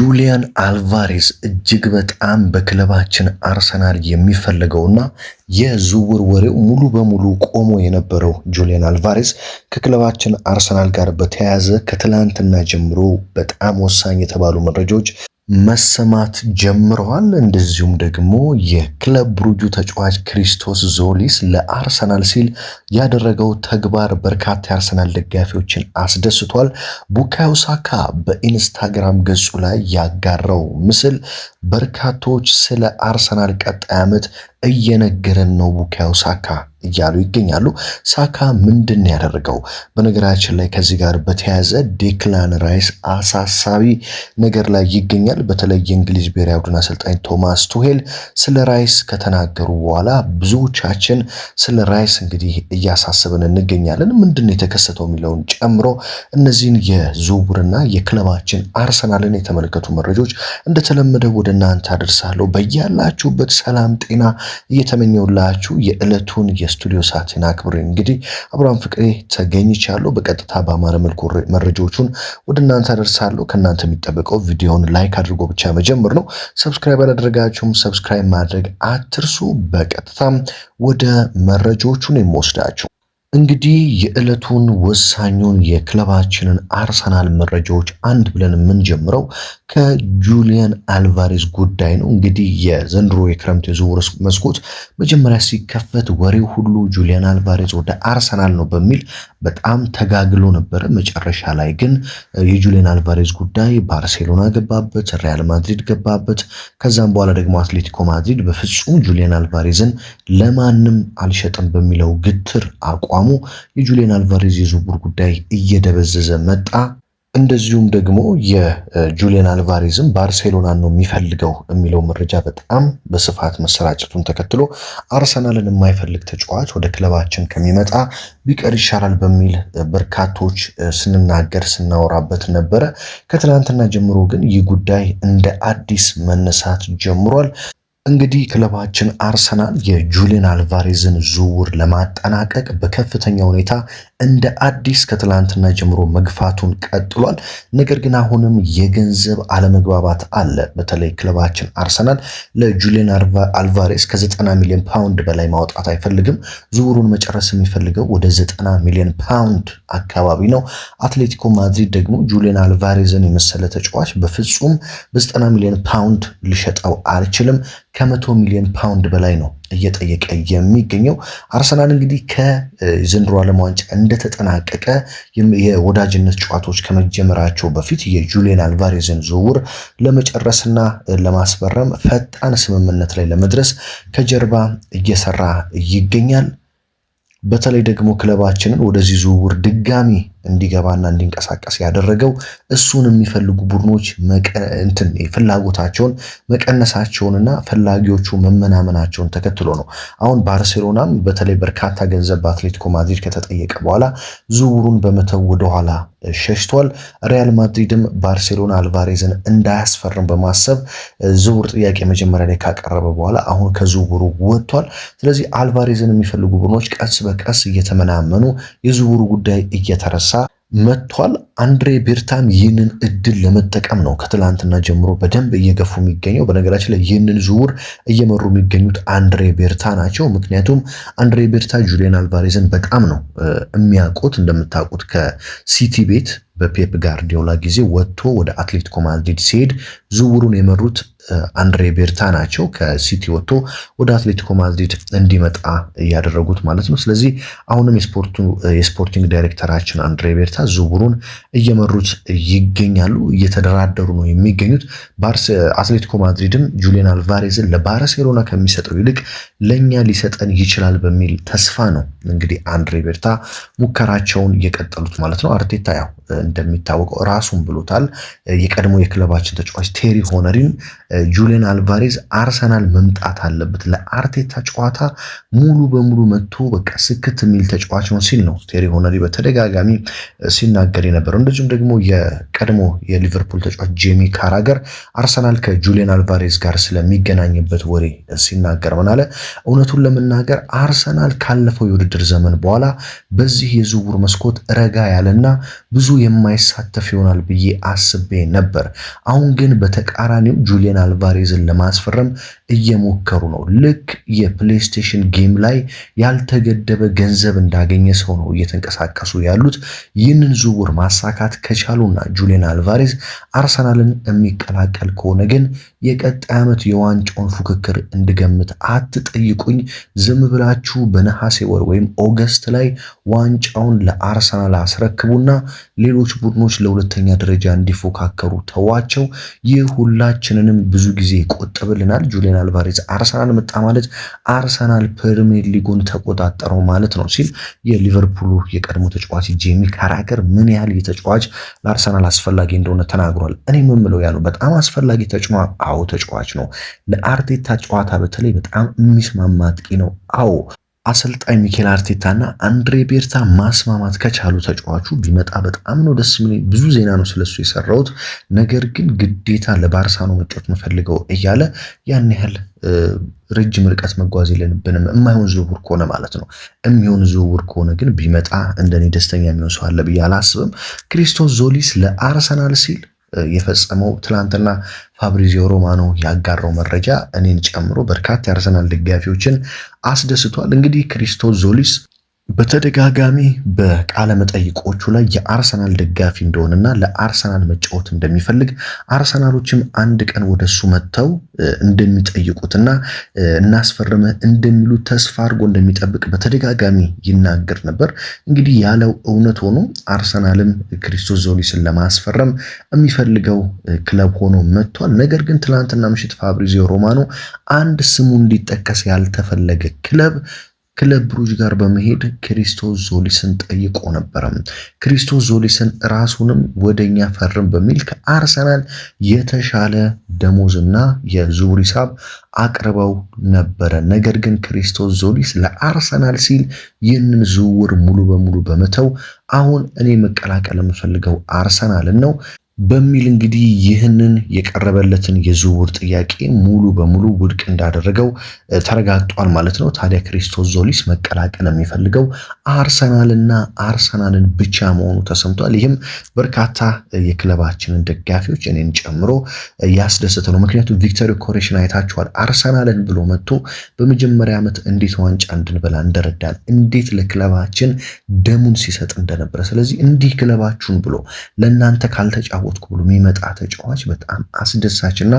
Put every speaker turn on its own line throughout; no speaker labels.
ጁሊያን አልቫሬዝ እጅግ በጣም በክለባችን አርሰናል የሚፈልገውና የዝውውር ወሬው ሙሉ በሙሉ ቆሞ የነበረው ጁሊያን አልቫሬዝ ከክለባችን አርሰናል ጋር በተያያዘ ከትላንትና ጀምሮ በጣም ወሳኝ የተባሉ መረጃዎች መሰማት ጀምረዋል። እንደዚሁም ደግሞ የክለብ ብሩጁ ተጫዋች ክሪስቶስ ዞሊስ ለአርሰናል ሲል ያደረገው ተግባር በርካታ የአርሰናል ደጋፊዎችን አስደስቷል። ቡካዮ ሳካ በኢንስታግራም ገጹ ላይ ያጋራው ምስል በርካቶች ስለ አርሰናል ቀጣይ ዓመት እየነገረን ነው ቡካዮ ሳካ እያሉ ይገኛሉ። ሳካ ምንድን ያደረገው? በነገራችን ላይ ከዚህ ጋር በተያያዘ ዴክላን ራይስ አሳሳቢ ነገር ላይ ይገኛል። በተለይ የእንግሊዝ ብሔራዊ ቡድን አሰልጣኝ ቶማስ ቱሄል ስለ ራይስ ከተናገሩ በኋላ ብዙዎቻችን ስለ ራይስ እንግዲህ እያሳሰብን እንገኛለን። ምንድን የተከሰተው የሚለውን ጨምሮ እነዚህን የዝውውርና የክለባችን አርሰናልን የተመለከቱ መረጃዎች እንደተለመደው ወደ እናንተ አደርሳለሁ። በያላችሁበት ሰላም ጤና እየተመኘውላችሁ የዕለቱን የስቱዲዮ ሰዓትን አክብሬ እንግዲህ አብርሃም ፍቅሬ ተገኝቻለሁ። በቀጥታ በአማረ መልኩ መረጃዎቹን ወደ እናንተ አደርሳለሁ። ከእናንተ የሚጠበቀው ቪዲዮውን ላይክ አድርጎ ብቻ መጀመር ነው። ሰብስክራይብ ያላደረጋችሁም ሰብስክራይብ ማድረግ አትርሱ። በቀጥታም ወደ መረጃዎቹን የምወስዳችሁ እንግዲህ የዕለቱን ወሳኙን የክለባችንን አርሰናል መረጃዎች አንድ ብለን የምንጀምረው ከጁሊያን አልቫሬዝ ጉዳይ ነው። እንግዲህ የዘንድሮ የክረምት የዝውውር መስኮት መጀመሪያ ሲከፈት ወሬው ሁሉ ጁሊያን አልቫሬዝ ወደ አርሰናል ነው በሚል በጣም ተጋግሎ ነበረ። መጨረሻ ላይ ግን የጁሊያን አልቫሬዝ ጉዳይ ባርሴሎና ገባበት፣ ሪያል ማድሪድ ገባበት። ከዛም በኋላ ደግሞ አትሌቲኮ ማድሪድ በፍጹም ጁሊያን አልቫሬዝን ለማንም አልሸጥም በሚለው ግትር አቋሙ የጁሊያን አልቫሬዝ የዝውውር ጉዳይ እየደበዘዘ መጣ። እንደዚሁም ደግሞ የጁሊያን አልቫሬዝም ባርሴሎናን ነው የሚፈልገው የሚለው መረጃ በጣም በስፋት መሰራጨቱን ተከትሎ አርሰናልን የማይፈልግ ተጫዋች ወደ ክለባችን ከሚመጣ ቢቀር ይሻላል በሚል በርካቶች ስንናገር ስናወራበት ነበረ። ከትናንትና ጀምሮ ግን ይህ ጉዳይ እንደ አዲስ መነሳት ጀምሯል። እንግዲህ ክለባችን አርሰናል የጁሊያን አልቫሬዝን ዝውውር ለማጠናቀቅ በከፍተኛ ሁኔታ እንደ አዲስ ከትላንትና ጀምሮ መግፋቱን ቀጥሏል። ነገር ግን አሁንም የገንዘብ አለመግባባት አለ። በተለይ ክለባችን አርሰናል ለጁሊያን አልቫሬዝ ከ90 ሚሊዮን ፓውንድ በላይ ማውጣት አይፈልግም። ዝውውሩን መጨረስ የሚፈልገው ወደ 90 ሚሊዮን ፓውንድ አካባቢ ነው። አትሌቲኮ ማድሪድ ደግሞ ጁሊያን አልቫሬዝን የመሰለ ተጫዋች በፍጹም በ90 ሚሊዮን ፓውንድ ሊሸጠው አልችልም፣ ከ100 ሚሊዮን ፓውንድ በላይ ነው እየጠየቀ የሚገኘው። አርሰናል እንግዲህ ከዘንድሮ ዓለም ዋንጫ እንደተጠናቀቀ የወዳጅነት ጨዋታዎች ከመጀመራቸው በፊት የጁሊያን አልቫሬዝን ዝውውር ለመጨረስና ለማስፈረም ፈጣን ስምምነት ላይ ለመድረስ ከጀርባ እየሰራ ይገኛል። በተለይ ደግሞ ክለባችንን ወደዚህ ዝውውር ድጋሚ እንዲገባና እንዲንቀሳቀስ ያደረገው እሱን የሚፈልጉ ቡድኖች ፍላጎታቸውን መቀነሳቸውንና ፈላጊዎቹ መመናመናቸውን ተከትሎ ነው። አሁን ባርሴሎናም በተለይ በርካታ ገንዘብ በአትሌቲኮ ማድሪድ ከተጠየቀ በኋላ ዝውውሩን በመተው ወደኋላ ሸሽቷል። ሪያል ማድሪድም ባርሴሎና አልቫሬዝን እንዳያስፈርም በማሰብ ዝውውር ጥያቄ መጀመሪያ ላይ ካቀረበ በኋላ አሁን ከዝውውሩ ወጥቷል። ስለዚህ አልቫሬዝን የሚፈልጉ ቡድኖች ቀስ በቀስ እየተመናመኑ የዝውውሩ ጉዳይ እየተረሳ መጥቷል። አንድሬ ቤርታም ይህንን እድል ለመጠቀም ነው ከትላንትና ጀምሮ በደንብ እየገፉ የሚገኘው። በነገራችን ላይ ይህንን ዝውውር እየመሩ የሚገኙት አንድሬ ቤርታ ናቸው። ምክንያቱም አንድሬ ቤርታ ጁሊያን አልቫሬዝን በጣም ነው የሚያውቁት። እንደምታውቁት ከሲቲ ቤት በፔፕ ጋርዲዮላ ጊዜ ወጥቶ ወደ አትሌቲኮ ማድሪድ ሲሄድ ዝውውሩን የመሩት አንድሬ ቤርታ ናቸው። ከሲቲ ወጥቶ ወደ አትሌቲኮ ማድሪድ እንዲመጣ እያደረጉት ማለት ነው። ስለዚህ አሁንም የስፖርቲንግ ዳይሬክተራችን አንድሬ ቤርታ ዝውውሩን እየመሩት ይገኛሉ፣ እየተደራደሩ ነው የሚገኙት። አትሌቲኮ ማድሪድም ጁሊያን አልቫሬዝን ለባርሴሎና ከሚሰጠው ይልቅ ለኛ ሊሰጠን ይችላል በሚል ተስፋ ነው እንግዲህ አንድሬ ቤርታ ሙከራቸውን እየቀጠሉት ማለት ነው። አርቴታ ያው እንደሚታወቀው ራሱን ብሎታል። የቀድሞ የክለባችን ተጫዋች ቴሪ ሆነሪን ጁሊያን አልቫሬዝ አርሰናል መምጣት አለበት፣ ለአርቴታ ጨዋታ ሙሉ በሙሉ መጥቶ በቃ ስክት የሚል ተጫዋች ነው ሲል ነው ቴሪ ሆነሪ በተደጋጋሚ ሲናገር የነበረው። እንደዚሁም ደግሞ የቀድሞ የሊቨርፑል ተጫዋች ጄሚ ካራገር አርሰናል ከጁሊያን አልቫሬዝ ጋር ስለሚገናኝበት ወሬ ሲናገር ምን አለ? እውነቱን ለመናገር አርሰናል ካለፈው የውድድር ዘመን በኋላ በዚህ የዝውውር መስኮት ረጋ ያለና ብዙ የማይሳተፍ ይሆናል ብዬ አስቤ ነበር። አሁን ግን በተቃራኒው ጁሊያን አልቫሬዝን ለማስፈረም እየሞከሩ ነው። ልክ የፕሌይስቴሽን ጌም ላይ ያልተገደበ ገንዘብ እንዳገኘ ሰው ነው እየተንቀሳቀሱ ያሉት። ይህንን ዝውውር ማሳካት ከቻሉና ጁሊያን አልቫሬዝ አርሰናልን የሚቀላቀል ከሆነ ግን የቀጣይ ዓመት የዋንጫውን ፉክክር እንድገምት አትጠይቁኝ። ዝም ብላችሁ በነሐሴ ወር ወይም ኦገስት ላይ ዋንጫውን ለአርሰናል አስረክቡና ሌሎች ቡድኖች ለሁለተኛ ደረጃ እንዲፎካከሩ ተዋቸው። ይህ ሁላችንንም ብዙ ጊዜ ይቆጥብልናል። ጁሊያን አልቫሬዝ አርሰናል መጣ ማለት አርሰናል ፕሪሚየር ሊጉን ተቆጣጠረው ማለት ነው ሲል የሊቨርፑሉ የቀድሞ ተጫዋች ጄሚ ካራገር ምን ያህል የተጫዋች ለአርሰናል አስፈላጊ እንደሆነ ተናግሯል። እኔ የምለው ያ ነው። በጣም አስፈላጊ ተጫዋች ነው። ለአርቴታ ጨዋታ በተለይ በጣም የሚስማማ አጥቂ ነው። አዎ አሰልጣኝ ሚኬል አርቴታና አንድሬ ቤርታ ማስማማት ከቻሉ ተጫዋቹ ቢመጣ በጣም ነው ደስ የሚለኝ። ብዙ ዜና ነው ስለሱ የሰራሁት። ነገር ግን ግዴታ ለባርሳ ነው መጫወት መፈልገው እያለ ያን ያህል ረጅም ርቀት መጓዝ የለብንም። የማይሆን ዝውውር ከሆነ ማለት ነው። የሚሆን ዝውውር ከሆነ ግን ቢመጣ እንደኔ ደስተኛ የሚሆን ሰው አለ ብዬ አላስብም። ክሪስቶስ ዞሊስ ለአርሰናል ሲል የፈጸመው ትላንትና ፋብሪዚዮ ሮማኖ ያጋራው መረጃ እኔን ጨምሮ በርካታ የአርሰናል ደጋፊዎችን አስደስቷል። እንግዲህ ክሪስቶስ ዞሊስ በተደጋጋሚ በቃለ መጠይቆቹ ላይ የአርሰናል ደጋፊ እንደሆነና ለአርሰናል መጫወት እንደሚፈልግ አርሰናሎችም አንድ ቀን ወደሱ መጥተው እንደሚጠይቁትና እናስፈርመህ እንደሚሉት ተስፋ አድርጎ እንደሚጠብቅ በተደጋጋሚ ይናገር ነበር። እንግዲህ ያለው እውነት ሆኖ አርሰናልም ክሪስቶስ ዞሊስን ለማስፈረም የሚፈልገው ክለብ ሆኖ መጥቷል። ነገር ግን ትናንትና ምሽት ፋብሪዚዮ ሮማኖ አንድ ስሙ እንዲጠቀስ ያልተፈለገ ክለብ ብሩጅ ጋር በመሄድ ክሪስቶስ ዞሊስን ጠይቆ ነበረ። ክሪስቶስ ዞሊስን ራሱንም ወደኛ ፈርም በሚል ከአርሰናል የተሻለ ደሞዝና የዝውውር ሂሳብ አቅርበው ነበረ። ነገር ግን ክሪስቶስ ዞሊስ ለአርሰናል ሲል ይህንን ዝውውር ሙሉ በሙሉ በመተው አሁን እኔ መቀላቀል የምፈልገው አርሰናልን ነው በሚል እንግዲህ ይህንን የቀረበለትን የዝውውር ጥያቄ ሙሉ በሙሉ ውድቅ እንዳደረገው ተረጋግጧል ማለት ነው። ታዲያ ክሪስቶስ ዞሊስ መቀላቀል የሚፈልገው አርሰናልና አርሰናልን ብቻ መሆኑ ተሰምቷል። ይህም በርካታ የክለባችንን ደጋፊዎች እኔን ጨምሮ ያስደሰተ ነው። ምክንያቱም ቪክተር ኮሬሽን አይታችኋል። አርሰናልን ብሎ መጥቶ በመጀመሪያ ዓመት እንዴት ዋንጫ እንድንበላ እንደረዳን፣ እንዴት ለክለባችን ደሙን ሲሰጥ እንደነበረ። ስለዚህ እንዲህ ክለባችሁን ብሎ ለእናንተ ካልተጫወ ብሎ የሚመጣ ተጫዋች በጣም አስደሳችና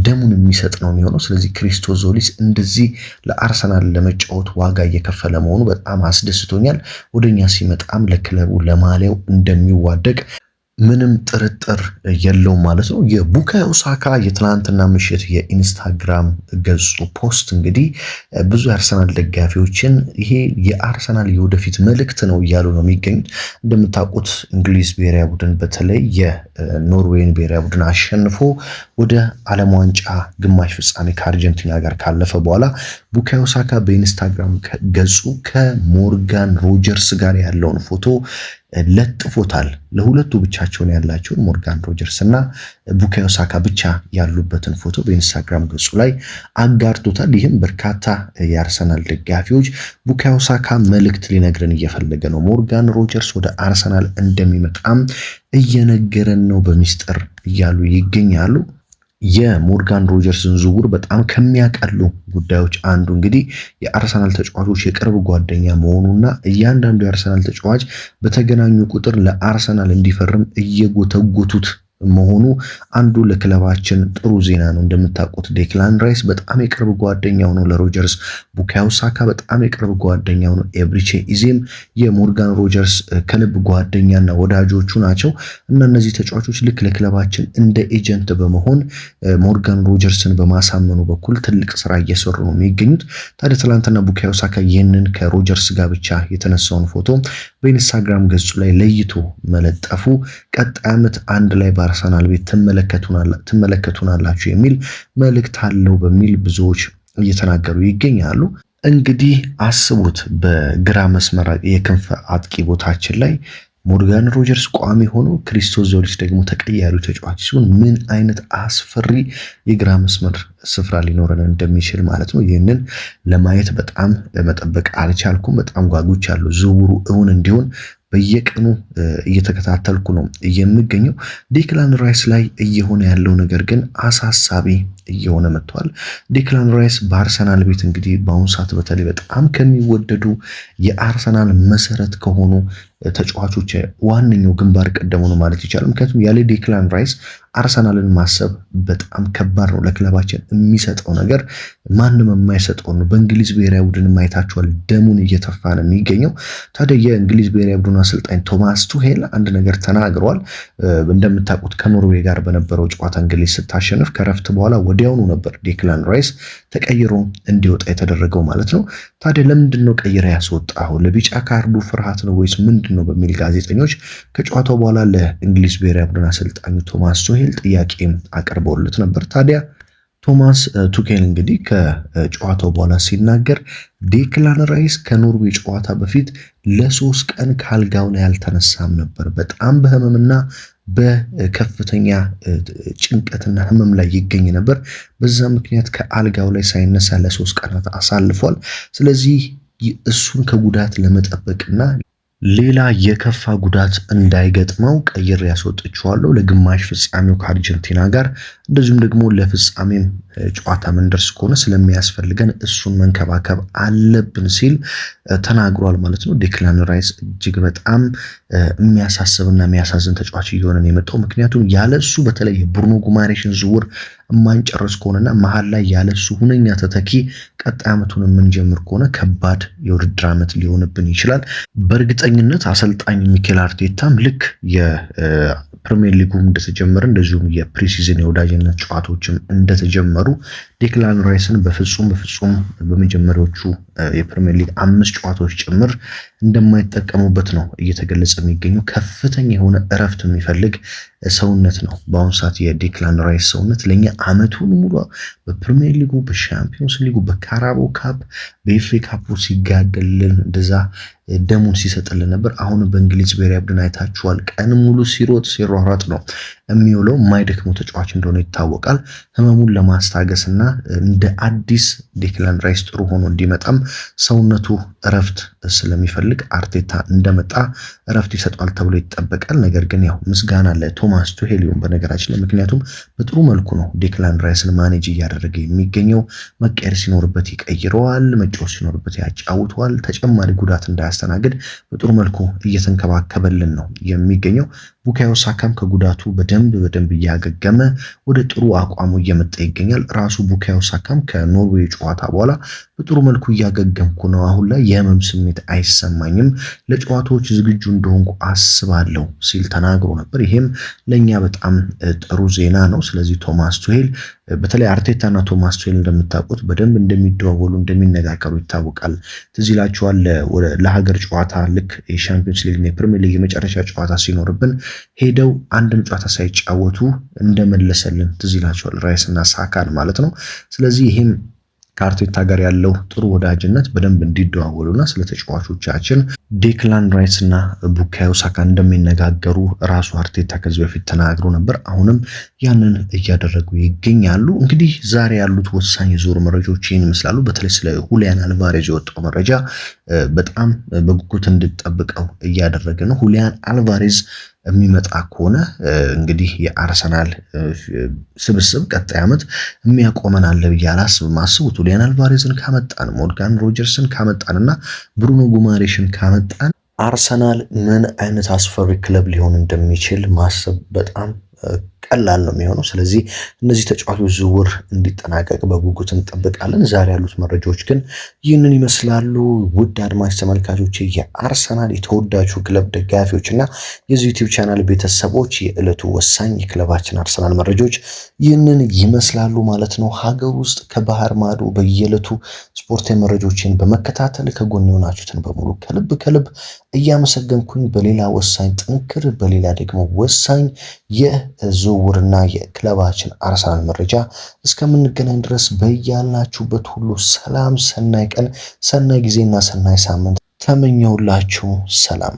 ደሙን የሚሰጥ ነው የሚሆነው። ስለዚህ ክሪስቶስ ዞሊስ እንደዚህ ለአርሰናል ለመጫወት ዋጋ እየከፈለ መሆኑ በጣም አስደስቶኛል። ወደኛ ሲመጣም ለክለቡ ለማሊያው እንደሚዋደቅ ምንም ጥርጥር የለውም ማለት ነው። የቡካዮ ሳካ የትናንትና ምሽት የኢንስታግራም ገጹ ፖስት እንግዲህ ብዙ የአርሰናል ደጋፊዎችን ይሄ የአርሰናል የወደፊት መልእክት ነው እያሉ ነው የሚገኙት። እንደምታውቁት እንግሊዝ ብሔራዊ ቡድን በተለይ የኖርዌይን ብሔራዊ ቡድን አሸንፎ ወደ ዓለም ዋንጫ ግማሽ ፍጻሜ ከአርጀንቲና ጋር ካለፈ በኋላ ቡካዮ ሳካ በኢንስታግራም ገጹ ከሞርጋን ሮጀርስ ጋር ያለውን ፎቶ ለጥፎታል። ለሁለቱ ብቻቸውን ያላቸውን ሞርጋን ሮጀርስ እና ቡካዮ ሳካ ብቻ ያሉበትን ፎቶ በኢንስታግራም ገጹ ላይ አጋርቶታል። ይህም በርካታ የአርሰናል ደጋፊዎች ቡካዮ ሳካ መልእክት ሊነግረን እየፈለገ ነው፣ ሞርጋን ሮጀርስ ወደ አርሰናል እንደሚመጣም እየነገረን ነው በሚስጥር እያሉ ይገኛሉ። የሞርጋን ሮጀርስን ዝውውር በጣም ከሚያቀሉ ጉዳዮች አንዱ እንግዲህ የአርሰናል ተጫዋቾች የቅርብ ጓደኛ መሆኑና እያንዳንዱ የአርሰናል ተጫዋች በተገናኙ ቁጥር ለአርሰናል እንዲፈርም እየጎተጎቱት መሆኑ አንዱ ለክለባችን ጥሩ ዜና ነው። እንደምታውቁት ዴክላን ራይስ በጣም የቅርብ ጓደኛው ነው ለሮጀርስ። ቡካዮ ሳካ በጣም የቅርብ ጓደኛው ነው። ኤብሪቼ ኢዜም የሞርጋን ሮጀርስ ከልብ ጓደኛና ወዳጆቹ ናቸው እና እነዚህ ተጫዋቾች ልክ ለክለባችን እንደ ኤጀንት በመሆን ሞርጋን ሮጀርስን በማሳመኑ በኩል ትልቅ ስራ እየሰሩ ነው የሚገኙት። ታዲያ ትላንትና ቡካዮ ሳካ ይህንን ከሮጀርስ ጋር ብቻ የተነሳውን ፎቶ በኢንስታግራም ገጹ ላይ ለይቶ መለጠፉ ቀጣይ ዓመት አንድ ላይ አርሰናል ቤት ትመለከቱናላችሁ የሚል መልእክት አለው በሚል ብዙዎች እየተናገሩ ይገኛሉ። እንግዲህ አስቡት በግራ መስመር የክንፍ አጥቂ ቦታችን ላይ ሞርጋን ሮጀርስ ቋሚ ሆኖ ክሪስቶስ ዞሊስ ደግሞ ተቀያሪ ተጫዋች ሲሆን ምን አይነት አስፈሪ የግራ መስመር ስፍራ ሊኖረን እንደሚችል ማለት ነው። ይህንን ለማየት በጣም መጠበቅ አልቻልኩም። በጣም ጓጉቻለሁ ዝውውሩ እውን እንዲሆን በየቀኑ እየተከታተልኩ ነው የምገኘው። ዴክላን ራይስ ላይ እየሆነ ያለው ነገር ግን አሳሳቢ እየሆነ መጥቷል። ዴክላን ራይስ በአርሰናል ቤት እንግዲህ በአሁኑ ሰዓት በተለይ በጣም ከሚወደዱ የአርሰናል መሰረት ከሆኑ ተጫዋቾች ዋነኛው ግንባር ቀደሙ ነው ማለት ይቻላል። ምክንያቱም ያለ ዴክላን ራይስ አርሰናልን ማሰብ በጣም ከባድ ነው። ለክለባችን የሚሰጠው ነገር ማንም የማይሰጠው ነው። በእንግሊዝ ብሔራዊ ቡድን ማይታችኋል፣ ደሙን እየተፋ ነው የሚገኘው። ታዲያ የእንግሊዝ ብሔራዊ ቡድን አሰልጣኝ ቶማስ ቱሄል አንድ ነገር ተናግረዋል። እንደምታውቁት ከኖርዌይ ጋር በነበረው ጨዋታ እንግሊዝ ስታሸንፍ ከረፍት በኋላ ወዲያውኑ ነበር ዴክላን ራይስ ተቀይሮ እንዲወጣ የተደረገው ማለት ነው። ታዲያ ለምንድን ነው ቀይረ ያስወጣው? ለቢጫ ካርዱ ፍርሃት ነው ወይስ ምንድን ነው በሚል ጋዜጠኞች ከጨዋታው በኋላ ለእንግሊዝ ብሔራዊ ቡድን አሰልጣኙ ቶማስ ቱሄል ጥያቄ አቅርበውለት ነበር። ታዲያ ቶማስ ቱኬል እንግዲህ ከጨዋታው በኋላ ሲናገር ዴክላን ራይስ ከኖርዌይ ጨዋታ በፊት ለ3 ቀን ካልጋው ላይ አልተነሳም ነበር። በጣም በህመምና በከፍተኛ ጭንቀትና ህመም ላይ ይገኝ ነበር። በዛ ምክንያት ከአልጋው ላይ ሳይነሳ ለ3 ቀናት አሳልፏል። ስለዚህ እሱን ከጉዳት ለመጠበቅና ሌላ የከፋ ጉዳት እንዳይገጥመው ቀይሬ ያስወጥቼዋለሁ። ለግማሽ ፍጻሜው ከአርጀንቲና ጋር እንደዚሁም ደግሞ ለፍጻሜም ጨዋታ መንደርስ ከሆነ ስለሚያስፈልገን እሱን መንከባከብ አለብን ሲል ተናግሯል ማለት ነው። ዴክላን ራይስ እጅግ በጣም የሚያሳስብና የሚያሳዝን ተጫዋች እየሆነ ነው የመጣው። ምክንያቱም ያለሱ በተለይ ብሩኖ ጉማሬሽን ዝውውር የማንጨርስ ከሆነና መሀል ላይ ያለሱ ሁነኛ ተተኪ ቀጣይ ዓመቱን የምንጀምር ከሆነ ከባድ የውድድር ዓመት ሊሆንብን ይችላል። በእርግጠኝነት አሰልጣኝ ሚኬል አርቴታም ልክ የፕሪሚየር ሊጉ እንደተጀመረ እንደዚሁም የፕሪሲዝን የወዳጅነት ጨዋታዎችም እንደተጀመሩ ዴክላን ራይስን በፍጹም በመጀመሪያዎቹ የፕሪሚየር ሊግ 5 ጨዋታዎች ጭምር እንደማይጠቀሙበት ነው እየተገለጸ የሚገኘው። ከፍተኛ የሆነ እረፍት የሚፈልግ ሰውነት ነው በአሁኑ ሰዓት የዴክላን ራይስ ሰውነት። ለኛ አመቱን ሙሉ በፕሪሚየር ሊጉ፣ በሻምፒዮንስ ሊጉ፣ በካራቦ ካፕ፣ በኤፍኤ ካፕ ሲጋደልን እንደዛ ደሙን ሲሰጥልን ነበር። አሁን በእንግሊዝ ብሔራዊ ቡድን አይታችኋል። ቀን ሙሉ ሲሯሯጥ ነው የሚውለው። የማይደክመው ተጫዋች እንደሆነ ይታወቃል። ህመሙን ለማስታገስና እንደ አዲስ ዴክላን ራይስ ጥሩ ሆኖ እንዲመጣም ሰውነቱ እረፍት ስለሚፈልግ አርቴታ እንደመጣ እረፍት ይሰጣል ተብሎ ይጠበቃል። ነገር ግን ያው ምስጋና ለቶማስ ቱሄል በነገራችን ላይ ምክንያቱም በጥሩ መልኩ ነው ዴክላን ራይስን ማኔጅ እያደረገ የሚገኘው። መቀየር ሲኖርበት ይቀይረዋል፣ መጫወት ሲኖርበት ያጫውተዋል። ተጨማሪ ጉዳት እንዳያስተናግድ በጥሩ መልኩ እየተንከባከበልን ነው የሚገኘው። ቡካዮ ሳካም ከጉዳቱ በደንብ እያገገመ ወደ ጥሩ አቋሙ እየመጣ ይገኛል። ራሱ ቡካዮ ሳካም ከኖርዌይ ጨዋታ በኋላ በጥሩ መልኩ እያገገምኩ ነው፣ አሁን ላይ የህመም ስሜት አይሰማኝም፣ ለጨዋታዎች ዝግጁ እንደሆንኩ አስባለሁ ሲል ተናግሮ ነበር። ይሄም ለኛ በጣም ጥሩ ዜና ነው። ስለዚህ ቶማስ ቱሄል በተለይ አርቴታና ቶማስ ቱሄል እንደምታውቁት በደንብ እንደሚደዋወሉ እንደሚነጋገሩ ይታወቃል። ትዝ ይላችኋል ለሀገር ጨዋታ ልክ የሻምፒዮንስ ሊግ እና የፕሪሚየር ሊግ የመጨረሻ ጨዋታ ሲኖርብን ሄደው አንድም ጨዋታ ሳይጫወቱ እንደመለሰልን ትዝ ይላችኋል፣ ራይስና ሳካን ማለት ነው። ስለዚህ ይሄም ከአርቴታ ጋር ያለው ጥሩ ወዳጅነት በደንብ እንዲደዋወሉና ስለ ተጫዋቾቻችን ዴክላን ራይስ እና ቡካዮ ሳካ እንደሚነጋገሩ ራሱ አርቴታ ከዚህ በፊት ተናግሮ ነበር። አሁንም ያንን እያደረጉ ይገኛሉ። እንግዲህ ዛሬ ያሉት ወሳኝ የዞር መረጃዎች ይህን ይመስላሉ። በተለይ ስለ ሁሊያን አልቫሬዝ የወጣው መረጃ በጣም በጉጉት እንድጠብቀው እያደረገ ነው። ሁሊያን አልቫሬዝ የሚመጣ ከሆነ እንግዲህ የአርሰናል ስብስብ ቀጣይ ዓመት የሚያቆመን አለ ብዬ አላስብም። አስቡት፣ ሁሊያን አልቫሬዝን ካመጣን፣ ሞርጋን ሮጀርስን ካመጣንና ብሩኖ ጉማሬሽን ካመጣን አርሰናል ምን አይነት አስፈሪ ክለብ ሊሆን እንደሚችል ማሰብ በጣም ቀላል ነው የሚሆነው። ስለዚህ እነዚህ ተጫዋቾች ዝውውር እንዲጠናቀቅ በጉጉት እንጠብቃለን። ዛሬ ያሉት መረጃዎች ግን ይህንን ይመስላሉ። ውድ አድማጭ ተመልካቾች፣ የአርሰናል የተወዳጁ ክለብ ደጋፊዎች እና የዚህ ዩቲዩብ ቻናል ቤተሰቦች የዕለቱ ወሳኝ የክለባችን አርሰናል መረጃዎች ይህንን ይመስላሉ ማለት ነው። ሀገር ውስጥ ከባህር ማዶ በየዕለቱ ስፖርታዊ መረጃዎችን በመከታተል ከጎን የሆናችሁትን በሙሉ ከልብ እያመሰገንኩኝ በሌላ ወሳኝ ጥንክር በሌላ ደግሞ ወሳኝ የዝውውርና የክለባችን አርሰናል መረጃ እስከምንገናኝ ድረስ በያላችሁበት ሁሉ ሰላም፣ ሰናይ ቀን፣ ሰናይ ጊዜና ሰናይ ሳምንት ተመኘውላችሁ። ሰላም።